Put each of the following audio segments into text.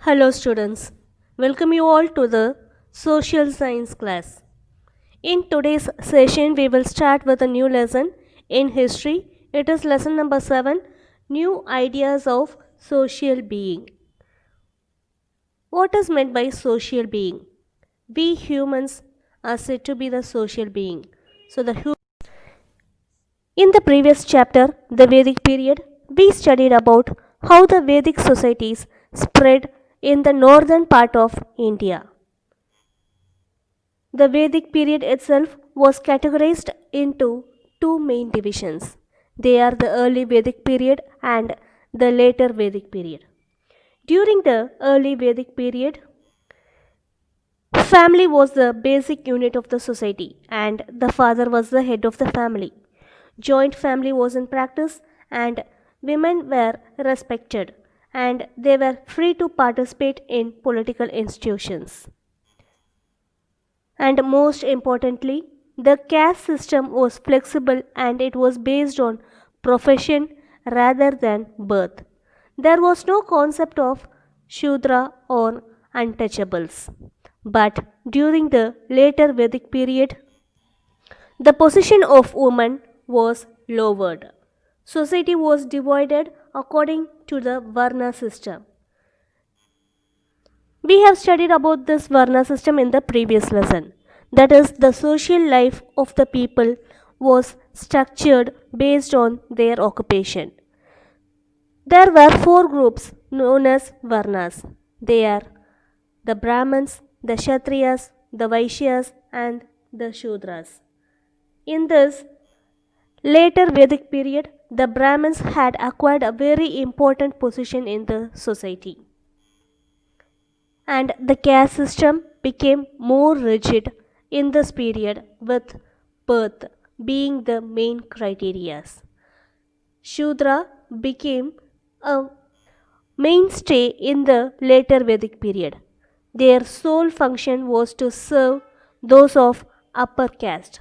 Hello students, welcome you all to the social science class. In today's session we will start with a new lesson in history. It is lesson number 7, New Ideas of Social Being. What is meant by social being? We humans are said to be the social being. So in the previous chapter, the Vedic period, we studied about how the Vedic societies spread in the northern part of India. The Vedic period itself was categorized into two main divisions. They are the early Vedic period and the later Vedic period. During the early Vedic period, family was the basic unit of the society and the father was the head of the family. Joint family was in practice and women were respected and they were free to participate in political institutions. And most importantly, the caste system was flexible and it was based on profession rather than birth. There was no concept of Shudra or untouchables. But during the later Vedic period, the position of women was lowered. Society was divided according to the Varna system. We have studied about this Varna system in the previous lesson. That is, the social life of the people was structured based on their occupation. There were four groups known as Varnas. They are the Brahmins, the Kshatriyas, the Vaishyas, and the Shudras. In this later Vedic period, the Brahmins had acquired a very important position in the society. And the caste system became more rigid in this period with birth being the main criteria. Shudra became a mainstay in the later Vedic period. Their sole function was to serve those of upper caste.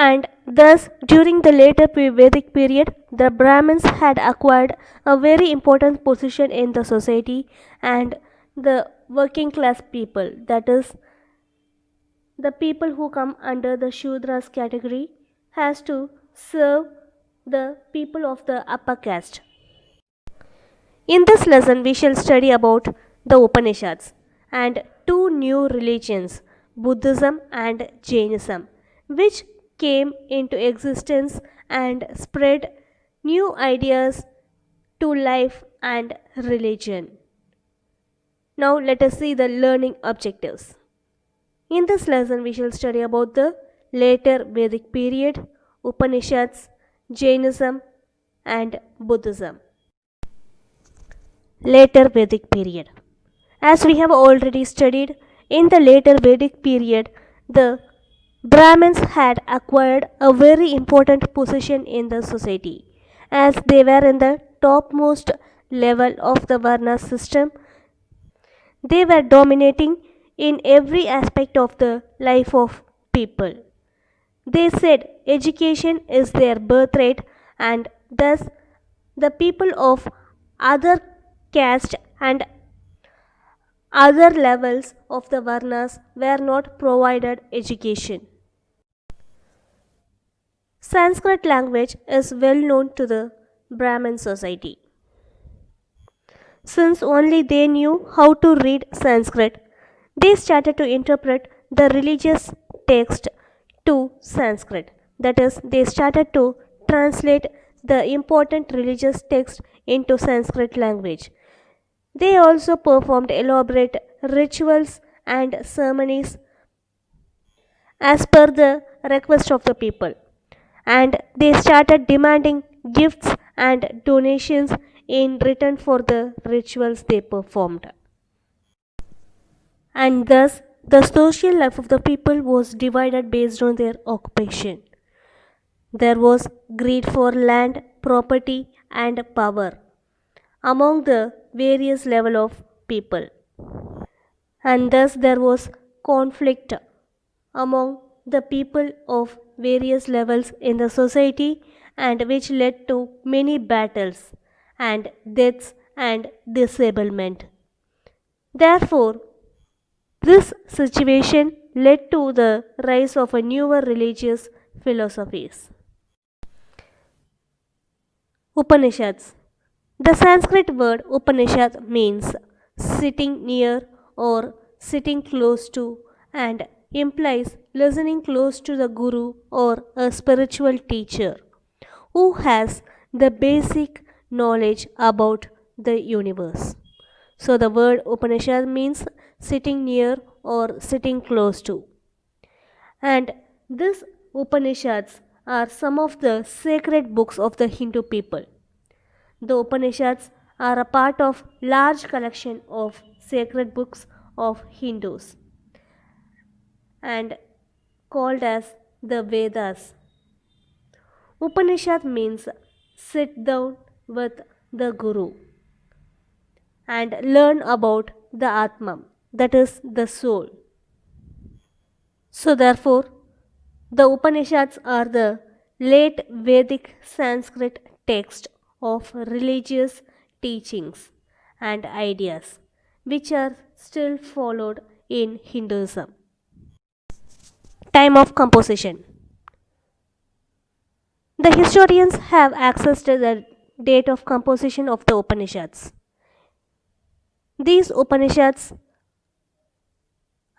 And thus, during the later Vedic period, the Brahmins had acquired a very important position in the society, and the working class people, that is, the people who come under the Shudras category, has to serve the people of the upper caste. In this lesson, we shall study about the Upanishads and two new religions, Buddhism and Jainism, which came into existence and spread new ideas to life and religion. Now let us see the learning objectives. In this lesson we shall study about the later Vedic period, Upanishads, Jainism and Buddhism. Later Vedic period. As we have already studied, in the later Vedic period, the Brahmins had acquired a very important position in the society as they were in the topmost level of the Varna system. They were dominating in every aspect of the life of people. They said education is their birthright and thus the people of other caste and other levels of the Varnas were not provided education. Sanskrit language is well known to the Brahmin society. Since only they knew how to read Sanskrit, they started to interpret the religious text to Sanskrit. That is, they started to translate the important religious text into Sanskrit language. They also performed elaborate rituals and ceremonies as per the request of the people, and they started demanding gifts and donations in return for the rituals they performed. And thus, the social life of the people was divided based on their occupation. There was greed for land, property, and power among the various level of people, and thus there was conflict among the people of various levels in the society, and which led to many battles and deaths and disablement. Therefore, this situation led to the rise of a newer religious philosophies. Upanishads. The Sanskrit word Upanishad means sitting near or sitting close to and implies listening close to the guru or a spiritual teacher who has the basic knowledge about the universe. So the word Upanishad means sitting near or sitting close to. And these Upanishads are some of the sacred books of the Hindu people. The Upanishads are a part of large collection of sacred books of Hindus and called as the Vedas. Upanishad means sit down with the Guru and learn about the Atman, that is the soul. So, therefore, the Upanishads are the late Vedic Sanskrit text of religious teachings and ideas which are still followed in Hinduism. Time of composition. The historians have access to the date of composition of the Upanishads. These Upanishads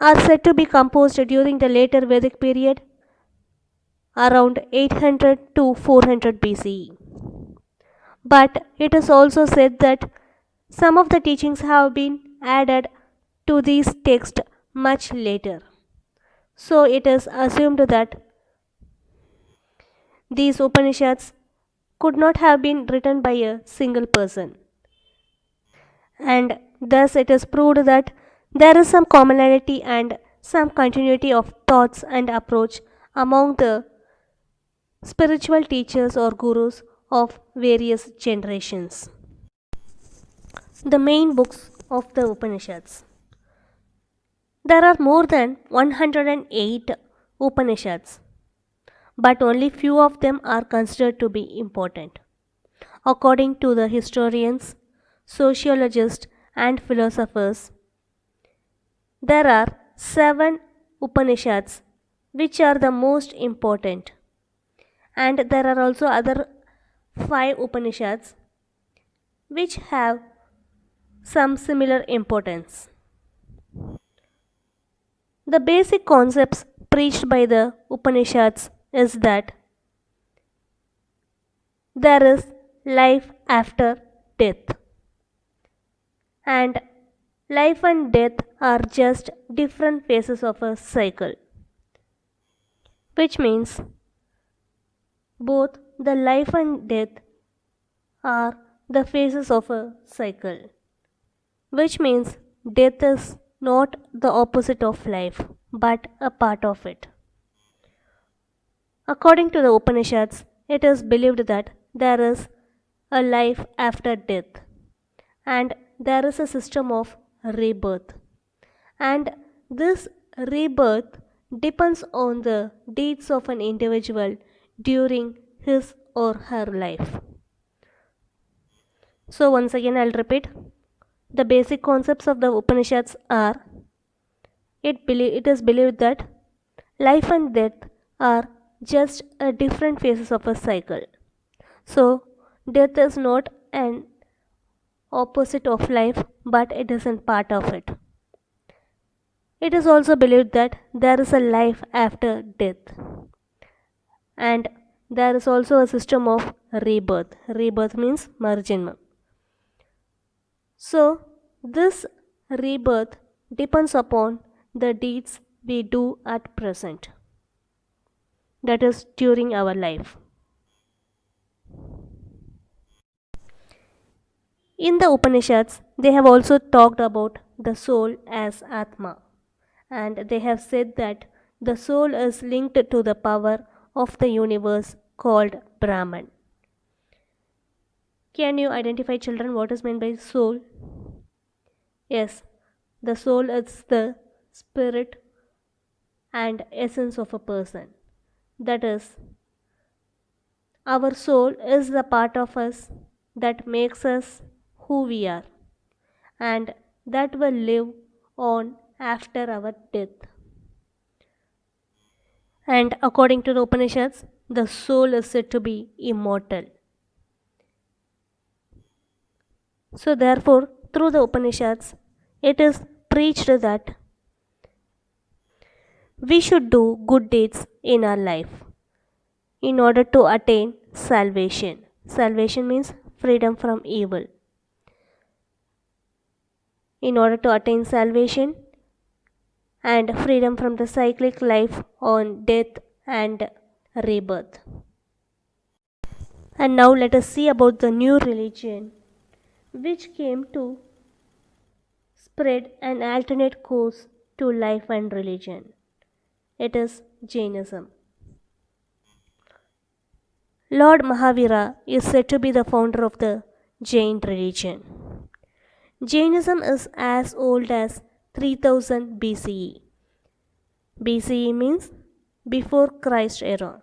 are said to be composed during the later Vedic period around 800 to 400 BCE. But it is also said that some of the teachings have been added to these texts much later. So it is assumed that these Upanishads could not have been written by a single person. And thus it is proved that there is some commonality and some continuity of thoughts and approach among the spiritual teachers or gurus of various generations. The main books of the Upanishads. There are more than 108 Upanishads, but only few of them are considered to be important. According to the historians, sociologists, and philosophers, there are 7 Upanishads which are the most important, and there are also other 5 Upanishads which have some similar importance. The basic concepts preached by the Upanishads is that there is life after death, and life and death are just different phases of a cycle, which means both the life and death are the phases of a cycle, which means death is not the opposite of life but a part of it. According to the Upanishads, it is believed that there is a life after death and there is a system of rebirth. And this rebirth depends on the deeds of an individual during his or her life. So, once again, I'll repeat the basic concepts of the Upanishads are it is believed that life and death are just a different phases of a cycle. So, death is not an opposite of life but it is a part of it. It is also believed that there is a life after death and there is also a system of rebirth. Rebirth means marjanma. So, this rebirth depends upon the deeds we do at present, that is, during our life. In the Upanishads, they have also talked about the soul as Atma, and they have said that the soul is linked to the power of the universe called Brahman. Can you identify, children, what is meant by soul? Yes, the soul is the spirit and essence of a person. That is, our soul is the part of us that makes us who we are, and that will live on after our death. And according to the Upanishads, the soul is said to be immortal. So, therefore, through the Upanishads, it is preached that we should do good deeds in our life in order to attain salvation. Salvation means freedom from evil. In order to attain salvation and freedom from the cyclic life on death and rebirth. And now let us see about the new religion which came to spread an alternate course to life and religion. It is Jainism. Lord Mahavira is said to be the founder of the Jain religion. Jainism is as old as 3000 BCE. BCE means before Christ era.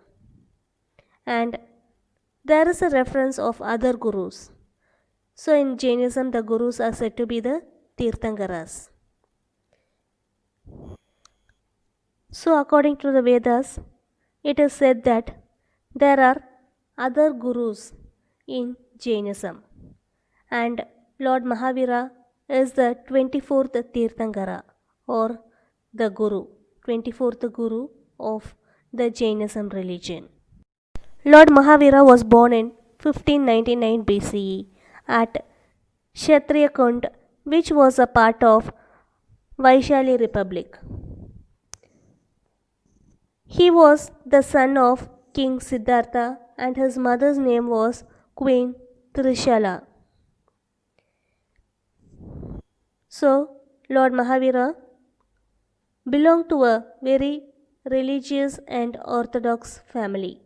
And there is a reference of other gurus. So in Jainism, the gurus are said to be the Tirthankaras. So according to the Vedas, it is said that there are other gurus in Jainism, and Lord Mahavira is the 24th Tirthankara or the Guru, 24th Guru of the Jainism religion. Lord Mahavira was born in 1599 BCE at Kshatriya Kund, which was a part of Vaishali Republic. He was the son of King Siddhartha and his mother's name was Queen Trishala. So, Lord Mahavira belonged to a very religious and orthodox family,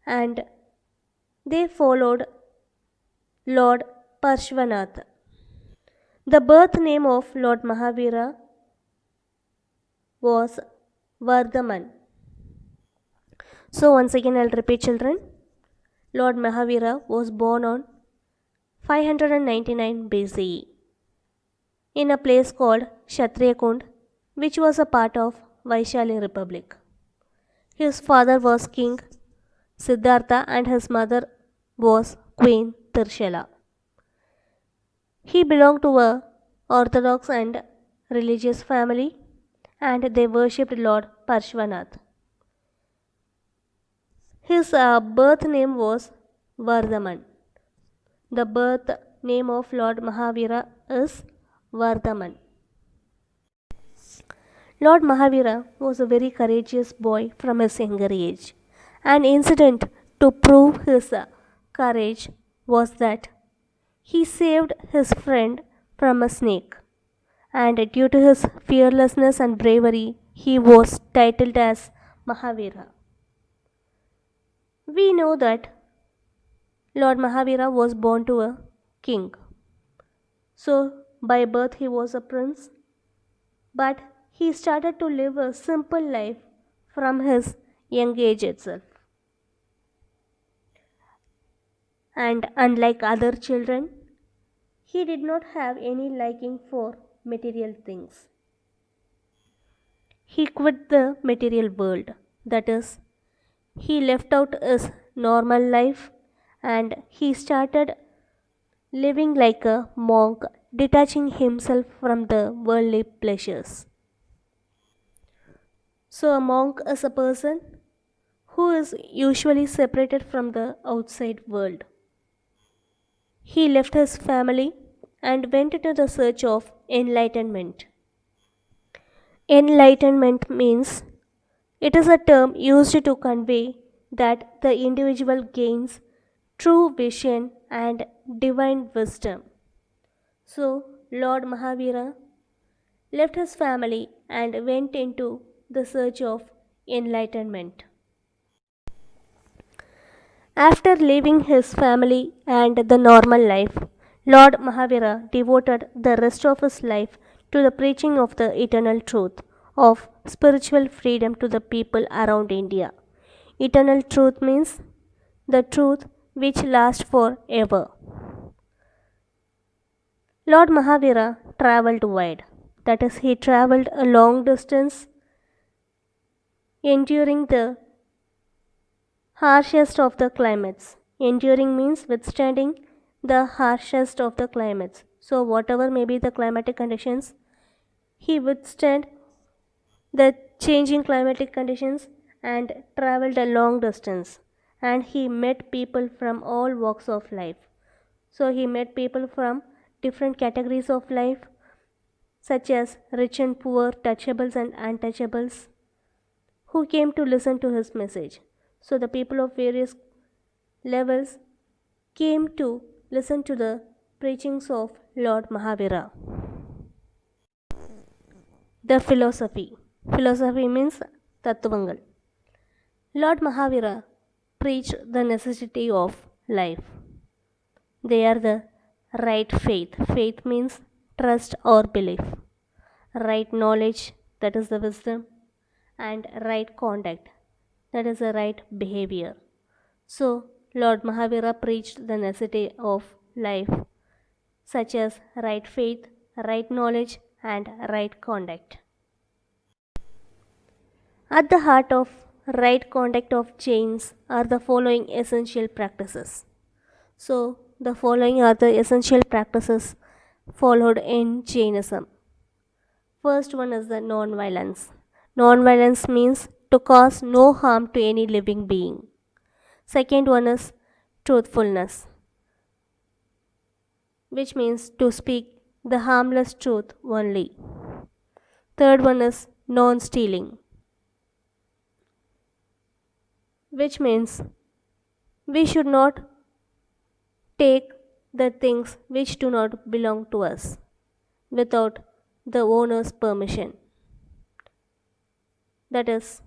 and they followed Lord Parshvanath. The birth name of Lord Mahavira was Vardhaman. So once again I'll repeat, children. Lord Mahavira was born on 599 BCE in a place called Kshatriya Kund, which was a part of Vaishali Republic. His father was King Siddhartha and his mother was Queen Tirshala. He belonged to a orthodox and religious family, and they worshipped Lord Parshvanath. His birth name was Vardhaman. The birth name of Lord Mahavira is Vardhaman. Lord Mahavira was a very courageous boy from his younger age. An incident to prove his courage was that he saved his friend from a snake, and due to his fearlessness and bravery, he was titled as Mahavira. We know that Lord Mahavira was born to a king. So, by birth, he was a prince, but he started to live a simple life from his young age itself. And unlike other children, he did not have any liking for material things. He quit the material world, that is, he left out his normal life and he started living like a monk, detaching himself from the worldly pleasures. So, a monk is a person who is usually separated from the outside world. He left his family and went into the search of enlightenment. Enlightenment means it is a term used to convey that the individual gains true vision and divine wisdom. So, Lord Mahavira left his family and went into the search of enlightenment. After leaving his family and the normal life, Lord Mahavira devoted the rest of his life to the preaching of the eternal truth of spiritual freedom to the people around India. Eternal truth means the truth which lasts forever. Lord Mahavira traveled wide. That is, he traveled a long distance, enduring the harshest of the climates. Enduring means withstanding the harshest of the climates. So, whatever may be the climatic conditions, he withstood the changing climatic conditions and traveled a long distance. And he met people from all walks of life. So, he met people from different categories of life, such as rich and poor, touchables and untouchables, who came to listen to his message. So, the people of various levels came to listen to the preachings of Lord Mahavira. The philosophy. Philosophy means Tattvangal. Lord Mahavira preached the necessity of life. They are the right faith. Faith means trust or belief. Right knowledge, that is the wisdom, and right conduct, that is the right behavior. So, Lord Mahavira preached the necessity of life, such as right faith, right knowledge, and right conduct. At the heart of right conduct of Jains are the following essential practices. So, the following are the essential practices followed in Jainism. First one is the non-violence. Non-violence means to cause no harm to any living being. Second one is truthfulness, which means to speak the harmless truth only. Third one is non-stealing, which means we should not take the things which do not belong to us without the owner's permission. That is,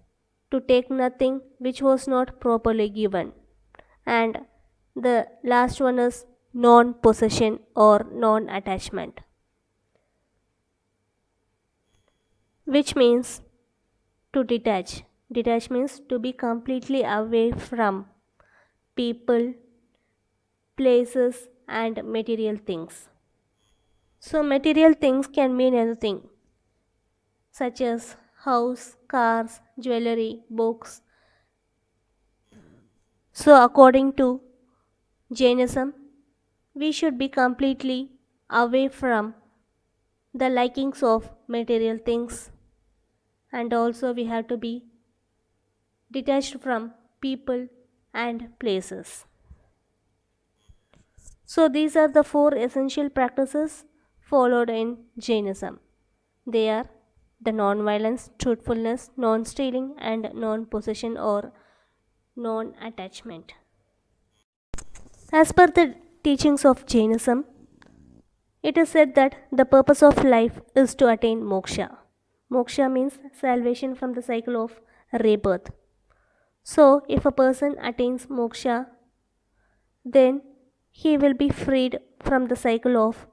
to take nothing which was not properly given. And the last one is non possession or non attachment, which means to detach. Detach means to be completely away from people, places, and material things. So, material things can mean anything, such as house, cars, jewelry, books. So, according to Jainism, we should be completely away from the likings of material things, and also we have to be detached from people and places. So, these are the four essential practices followed in Jainism. They are the non-violence, truthfulness, non-stealing, and non-possession or non-attachment. As per the teachings of Jainism, it is said that the purpose of life is to attain moksha. Moksha means salvation from the cycle of rebirth. So, if a person attains moksha, then he will be freed from the cycle of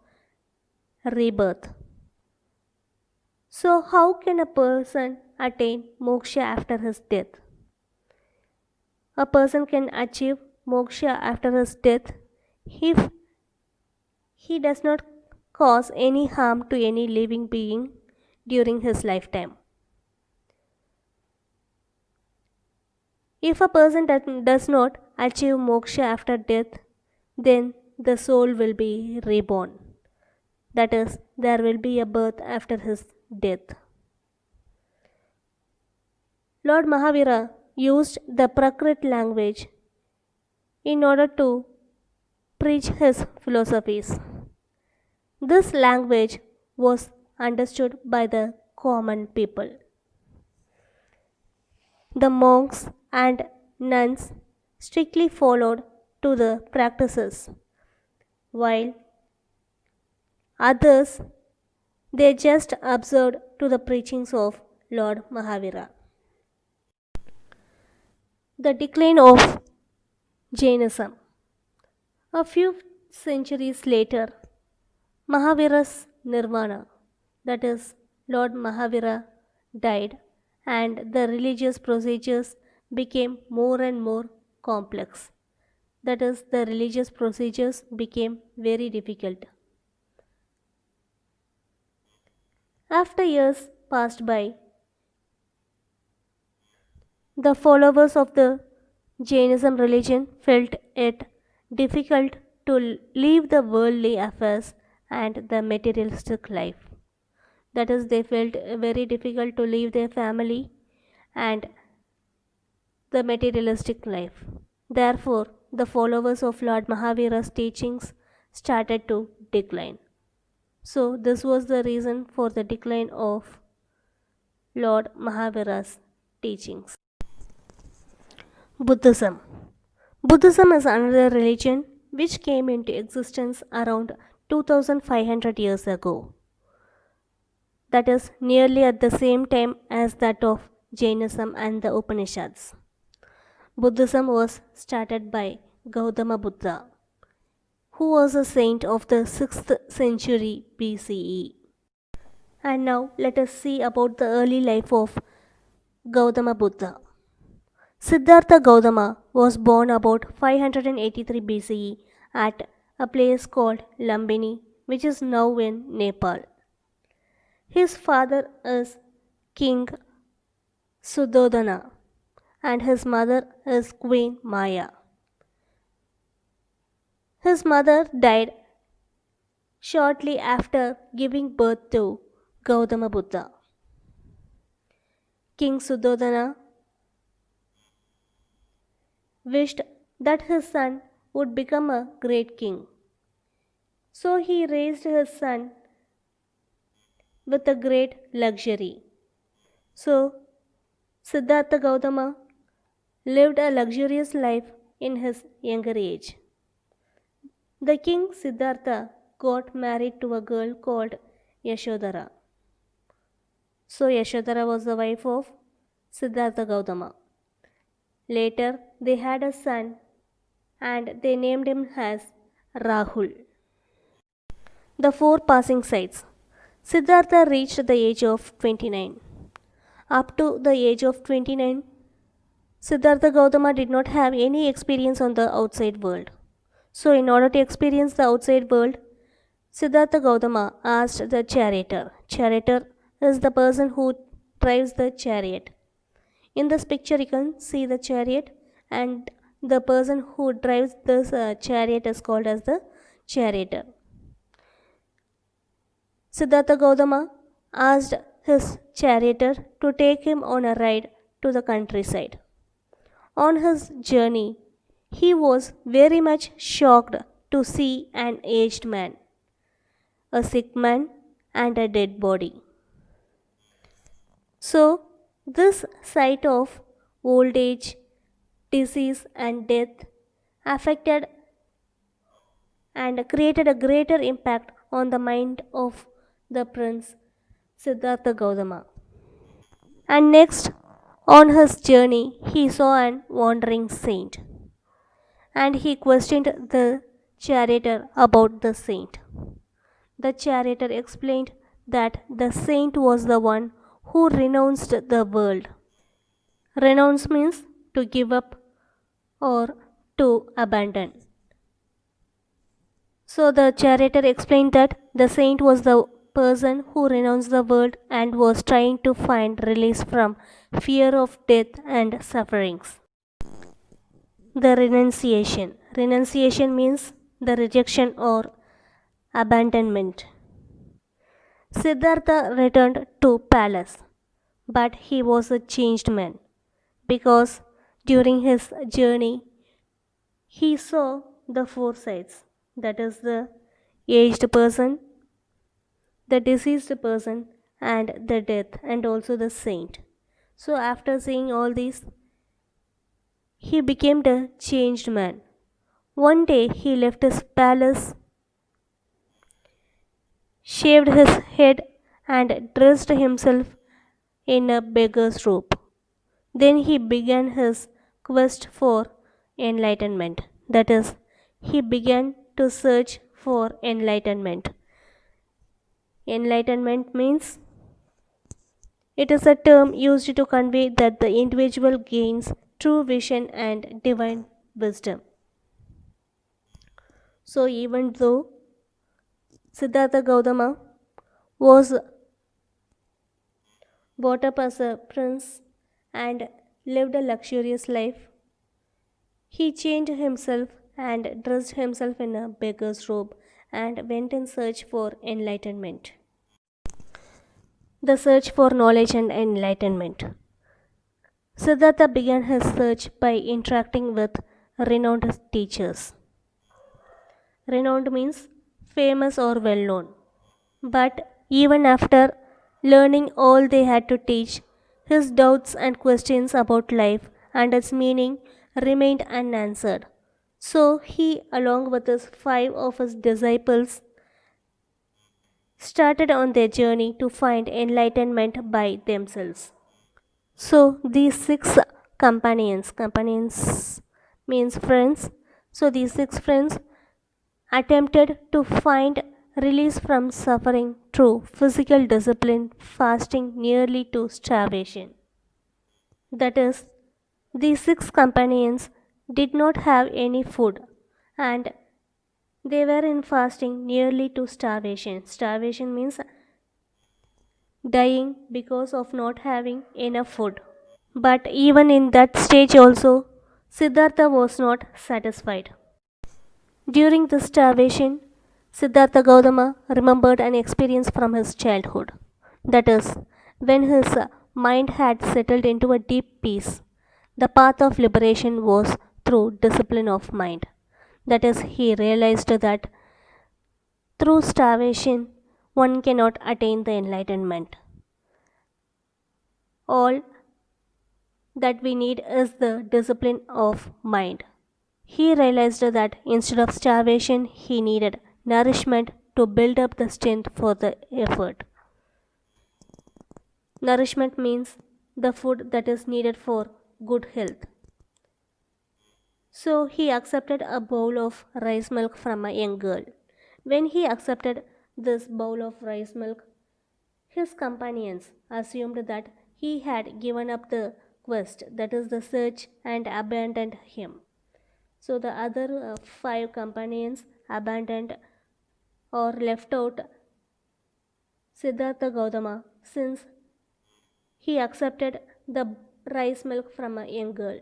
rebirth. So, how can a person attain moksha after his death? A person can achieve moksha after his death if he does not cause any harm to any living being during his lifetime. If a person does not achieve moksha after death, then the soul will be reborn. That is, there will be a birth after his death. Lord Mahavira used the Prakrit language in order to preach his philosophies. This language was understood by the common people. The monks and nuns strictly followed to the practices, while others they just observed to the preachings of Lord Mahavira. The decline of Jainism. A few centuries later, Mahavira's nirvana, that is, Lord Mahavira, died, and the religious procedures became more and more complex. That is, the religious procedures became very difficult. After years passed by, the followers of the Jainism religion felt it difficult to leave the worldly affairs and the materialistic life. That is, they felt very difficult to leave their family and the materialistic life. Therefore, the followers of Lord Mahavira's teachings started to decline. So, this was the reason for the decline of Lord Mahavira's teachings. Buddhism. Buddhism is another religion which came into existence around 2500 years ago. That is nearly at the same time as that of Jainism and the Upanishads. Buddhism was started by Gautama Buddha, who was a saint of the 6th century BCE. And now let us see about the early life of Gautama Buddha. Siddhartha Gautama was born about 583 BCE at a place called Lumbini, which is now in Nepal. His father is King Suddhodana and his mother is Queen Maya. His mother died shortly after giving birth to Gautama Buddha. King Suddhodana wished that his son would become a great king. So he raised his son with a great luxury. So Siddhartha Gautama lived a luxurious life in his younger age. The king Siddhartha got married to a girl called Yashodhara. So Yashodhara was the wife of Siddhartha Gautama. Later they had a son and they named him as Rahul. The four passing sites. Siddhartha reached the age of 29. Up to the age of 29, Siddhartha Gautama did not have any experience on the outside world. So, in order to experience the outside world, Siddhartha Gautama asked the charioteer. Charioteer is the person who drives the chariot. In this picture, you can see the chariot, and the person who drives this chariot is called as the charioteer. Siddhartha Gautama asked his charioteer to take him on a ride to the countryside. On his journey, he was very much shocked to see an aged man, a sick man, and a dead body. So, this sight of old age, disease, and death affected and created a greater impact on the mind of the prince Siddhartha Gautama. And next, on his journey, he saw an wandering saint. And he questioned the charioteer about the saint. The charioteer explained that the saint was the one who renounced the world. Renounce means to give up or to abandon. So the charioteer explained that the saint was the person who renounced the world and was trying to find release from fear of death and sufferings. The renunciation. Renunciation means the rejection or abandonment. Siddhartha returned to palace, but he was a changed man because during his journey he saw the four sides, that is the aged person, the deceased person, and the death, and also the saint. So after seeing all these, he became a changed man. One day he left his palace, shaved his head, and dressed himself in a beggar's robe. Then he began his quest for enlightenment. That is, he began to search for enlightenment. Enlightenment means it is a term used to convey that the individual gains true vision and divine wisdom. So, even though Siddhartha Gautama was brought up as a prince, and lived a luxurious life. He changed himself and dressed himself in a beggar's robe and went in search for enlightenment. The search for knowledge and enlightenment. Siddhartha began his search by interacting with renowned teachers. Renowned means famous or well known. But even after learning all they had to teach, his doubts and questions about life and its meaning remained unanswered. So he, along with his five of his disciples, started on their journey to find enlightenment by themselves. So these six companions means friends. So these six friends attempted to find release from suffering through physical discipline, fasting nearly to starvation. That is, these six companions did not have any food and they were in fasting nearly to starvation. Starvation means dying because of not having enough food. But even in that stage, also, Siddhartha was not satisfied. During this starvation, Siddhartha Gautama remembered an experience from his childhood. That is, when his mind had settled into a deep peace, the path of liberation was through discipline of mind. That is, he realized that through starvation one cannot attain the enlightenment. All that we need is the discipline of mind. He realized that instead of starvation, he needed nourishment to build up the strength for the effort. Nourishment means the food that is needed for good health. So he accepted a bowl of rice milk from a young girl. When he accepted this bowl of rice milk, his companions assumed that he had given up the quest, that is the search, and abandoned him. So the other five companions abandoned or left out Siddhartha Gautama since he accepted the rice milk from a young girl.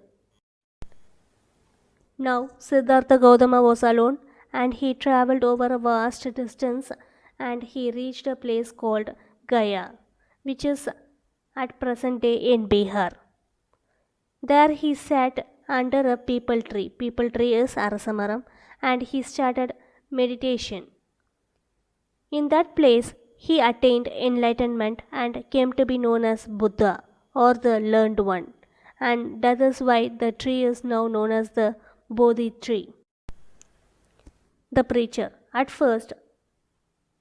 Now Siddhartha Gautama was alone and he traveled over a vast distance and he reached a place called Gaya, which is at present day in Bihar. There he sat under a peepal tree. Peepal tree is Arasamaram, and he started meditation. In that place, he attained enlightenment and came to be known as Buddha or the learned one. And that is why the tree is now known as the Bodhi tree. The preacher. At first,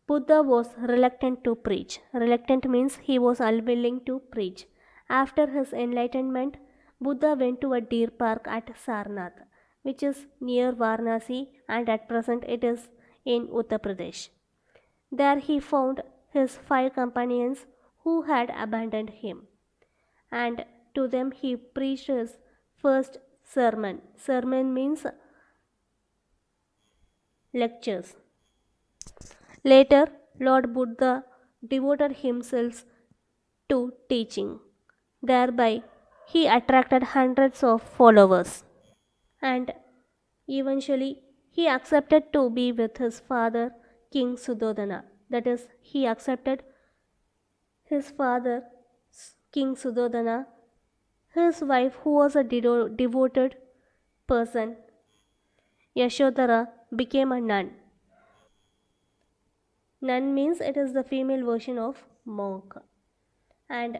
Buddha was reluctant to preach. Reluctant means he was unwilling to preach. After his enlightenment, Buddha went to a deer park at Sarnath, which is near Varanasi, and at present it is in Uttar Pradesh. There he found his five companions who had abandoned him, and to them he preached his first sermon. Sermon means lectures. Later, Lord Buddha devoted himself to teaching. Thereby, he attracted hundreds of followers. And eventually, he accepted to be with his father, King Suddhodana. That is, he accepted his father, King Suddhodana, his wife, who was a devoted person, Yashodhara, became a nun. Nun means it is the female version of monk. And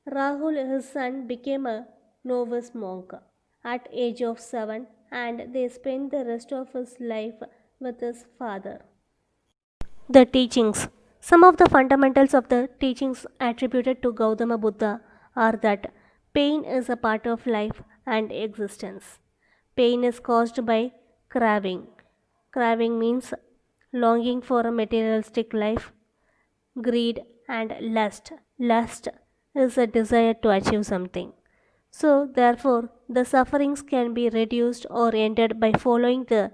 Rahul, his son, became a novice monk at age of 7 and they spent the rest of his life with his father. The teachings. Some of the fundamentals of the teachings attributed to Gautama Buddha are that pain is a part of life and existence. Pain is caused by craving. Craving means longing for a materialistic life, greed, and lust. Lust is a desire to achieve something. So, therefore, the sufferings can be reduced or ended by following the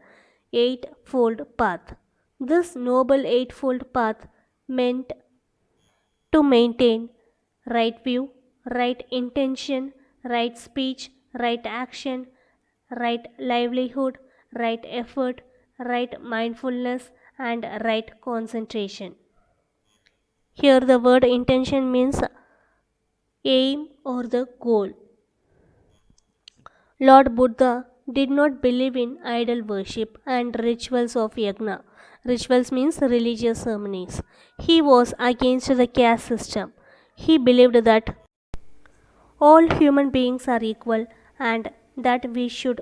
Eightfold Path. This Noble Eightfold Path meant to maintain right view, right intention, right speech, right action, right livelihood, right effort, right mindfulness, and right concentration. Here, the word intention means aim or the goal. Lord Buddha did not believe in idol worship and rituals of yagna. Rituals means religious ceremonies. He was against the caste system. He believed that all human beings are equal and that we should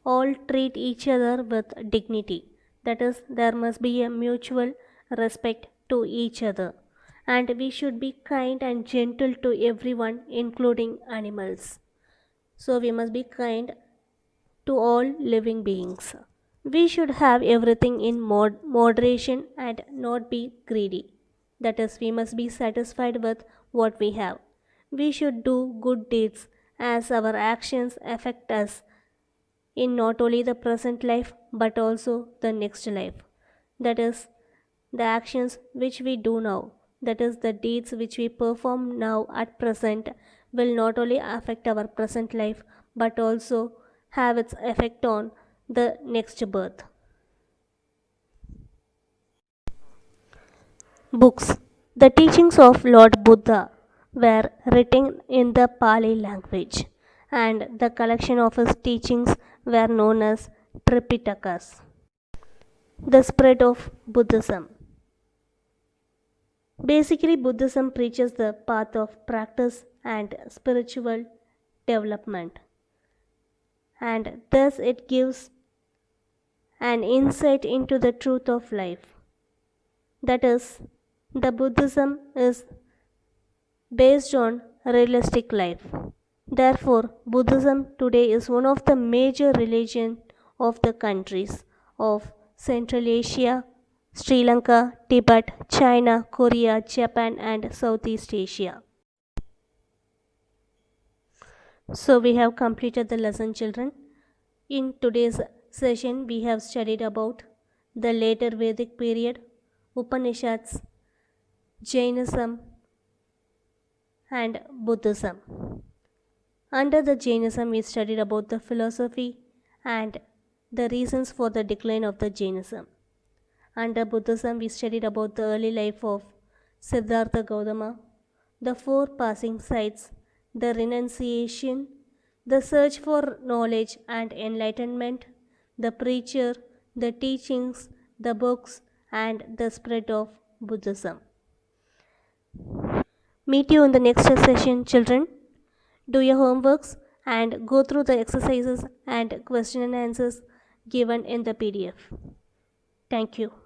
all treat each other with dignity. That is, there must be a mutual respect to each other. And we should be kind and gentle to everyone, including animals. So, we must be kind to all living beings. We should have everything in moderation and not be greedy. That is, we must be satisfied with what we have. We should do good deeds as our actions affect us in not only the present life but also the next life. That is, the actions which we do now, that is, the deeds which we perform now at present, will not only affect our present life but also have its effect on the next birth. Books. The teachings of Lord Buddha were written in the Pali language, and the collection of his teachings were known as Tripitakas. The spread of Buddhism. Basically, Buddhism preaches the path of practice and spiritual development, and thus it gives an insight into the truth of life. That is, the Buddhism is based on realistic life. Therefore, Buddhism today is one of the major religions of the countries of Central Asia, Sri Lanka, Tibet, China, Korea, Japan, and Southeast Asia. So, we have completed the lesson, children. In today's session, we have studied about the later Vedic period, Upanishads, Jainism, and Buddhism. Under the Jainism, we studied about the philosophy and the reasons for the decline of the Jainism. Under Buddhism, we studied about the early life of Siddhartha Gautama, the four passing sites, the renunciation, the search for knowledge and enlightenment, the preacher, the teachings, the books, and the spread of Buddhism. Meet you in the next session, children. Do your homeworks and go through the exercises and question and answers given in the PDF. Thank you.